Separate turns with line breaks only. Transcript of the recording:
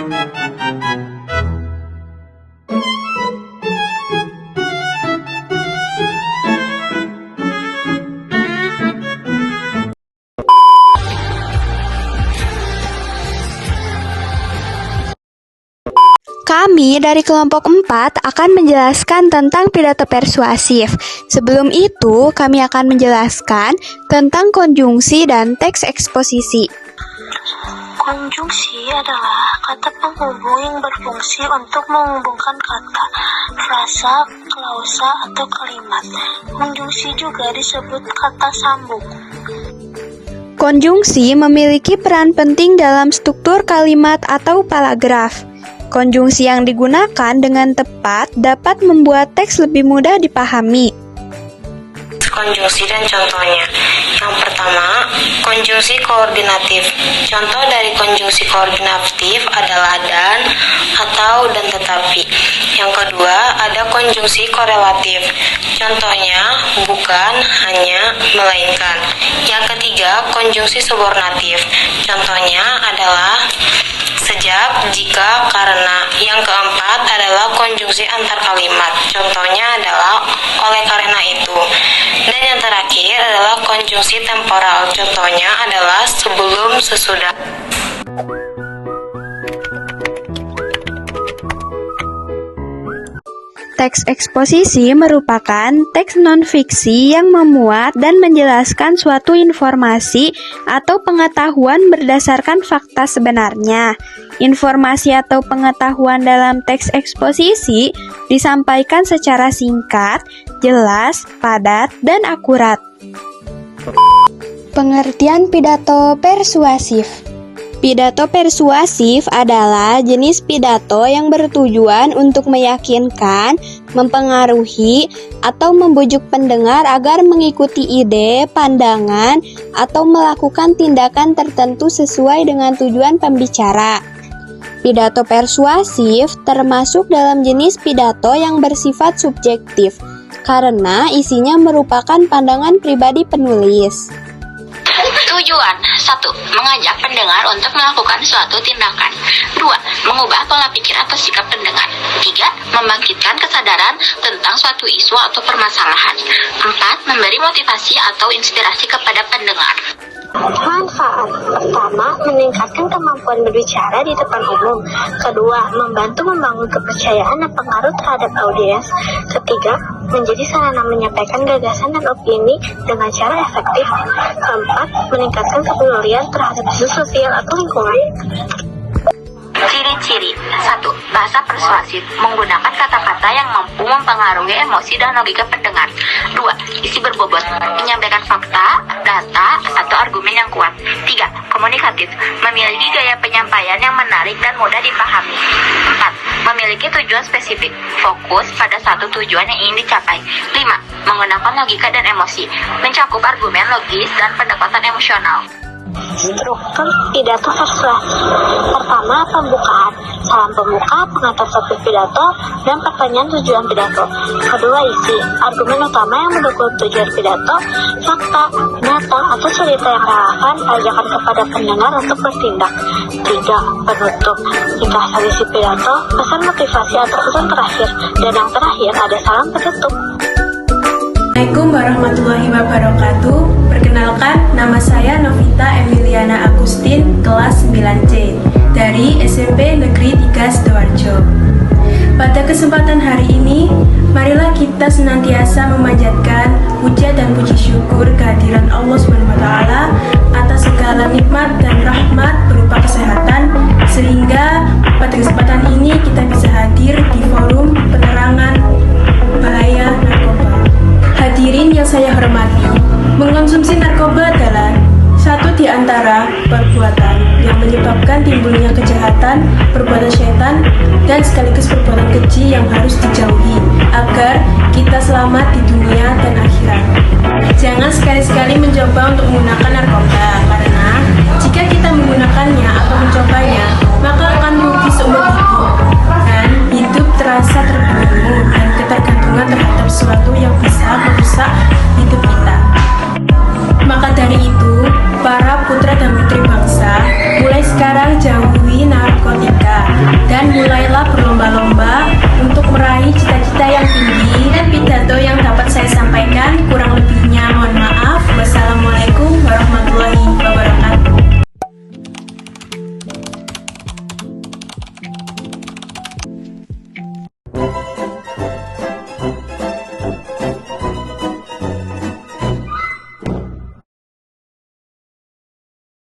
Kami dari kelompok 4 akan menjelaskan tentang pidato persuasif. Sebelum itu, kami akan menjelaskan tentang konjungsi dan teks eksposisi.
Konjungsi adalah kata penghubung yang berfungsi untuk menghubungkan kata, frasa, klausa, atau kalimat. Konjungsi juga disebut kata sambung.
Konjungsi memiliki peran penting dalam struktur kalimat atau paragraf. Konjungsi yang digunakan dengan tepat dapat membuat teks lebih mudah dipahami.
Konjungsi dan contohnya. Yang pertama, konjungsi koordinatif. Contoh dari konjungsi koordinatif adalah dan, atau, dan tetapi. Yang kedua, ada konjungsi korelatif. Contohnya, bukan, hanya, melainkan. Yang ketiga, konjungsi subordinatif. Contohnya adalah sejak, jika, karena. Yang keempat adalah konjungsi antar kalimat. Contohnya adalah oleh karena itu. Dan yang terakhir adalah konjungsi temporal. Contohnya adalah sebelum, sesudah.
Teks eksposisi merupakan teks non-fiksi yang memuat dan menjelaskan suatu informasi atau pengetahuan berdasarkan fakta sebenarnya. Informasi atau pengetahuan dalam teks eksposisi disampaikan secara singkat, jelas, padat, dan akurat. Pengertian pidato persuasif. Pidato persuasif adalah jenis pidato yang bertujuan untuk meyakinkan, mempengaruhi, atau membujuk pendengar agar mengikuti ide, pandangan, atau melakukan tindakan tertentu sesuai dengan tujuan pembicara. Pidato persuasif termasuk dalam jenis pidato yang bersifat subjektif, karena isinya merupakan pandangan pribadi penulis.
Tujuan 1. Mengajak pendengar untuk melakukan suatu tindakan. 2. Mengubah pola pikir atau sikap pendengar. 3. Membangkitkan kesadaran tentang suatu isu atau permasalahan. 4. Memberi motivasi atau inspirasi kepada pendengar.
Manfaat pertama, meningkatkan kemampuan berbicara di depan umum. Kedua, membantu membangun kepercayaan dan pengaruh terhadap audiens. Ketiga, menjadi sarana menyampaikan gagasan dan opini dengan cara efektif. Keempat, meningkatkan kepedulian terhadap isu sosial atau lingkungan.
Ciri-ciri 1. Bahasa persuasif, menggunakan kata-kata yang mampu mempengaruhi emosi dan logika pendengar. 2. Isi berbobot, menyampaikan fakta, data, atau argumen yang kuat. 3. Komunikatif, memiliki gaya penyampaian yang menarik dan mudah dipahami. 4. Memiliki tujuan spesifik, fokus pada satu tujuan yang ingin dicapai. 5. Menggunakan logika dan emosi, mencakup argumen logis dan pendekatan emosional.
Struktur pidato persuasif. Pertama, pembukaan. Salam pembuka, pengantar topik pidato, dan pertanyaan tujuan pidato. Kedua, isi. Argumen utama yang mendukung tujuan pidato, fakta, data, atau cerita yang relevan, ajakan kepada pendengar untuk bertindak. 3. Penutup. Ringkas isi pidato, pesan motivasi atau pesan terakhir. Dan yang terakhir ada salam penutup.
Assalamualaikum warahmatullahi wabarakatuh. Perkenalkan, nama saya Novita Emiliana Agustin, kelas 9C dari SMP Negeri 3 Sidoarjo. Pada kesempatan hari ini, marilah kita senantiasa memanjatkan puja dan puji syukur kehadiran Allah SWT atas segala nikmat dan rahmat berupa kesehatan, sehingga pada kesempatan ini kita bisa hadir di forum penerangan bahaya narkoba. Hadirin yang saya hormati, mengkonsumsi narkoba adalah satu di antara perbuatan yang menyebabkan timbulnya kejahatan, perbuatan syaitan, dan sekaligus perbuatan keji yang harus dijauhi agar kita selamat di dunia dan akhirat. Jangan sekali-sekali mencoba untuk menggunakan narkoba, karena jika kita menggunakannya atau mencobanya,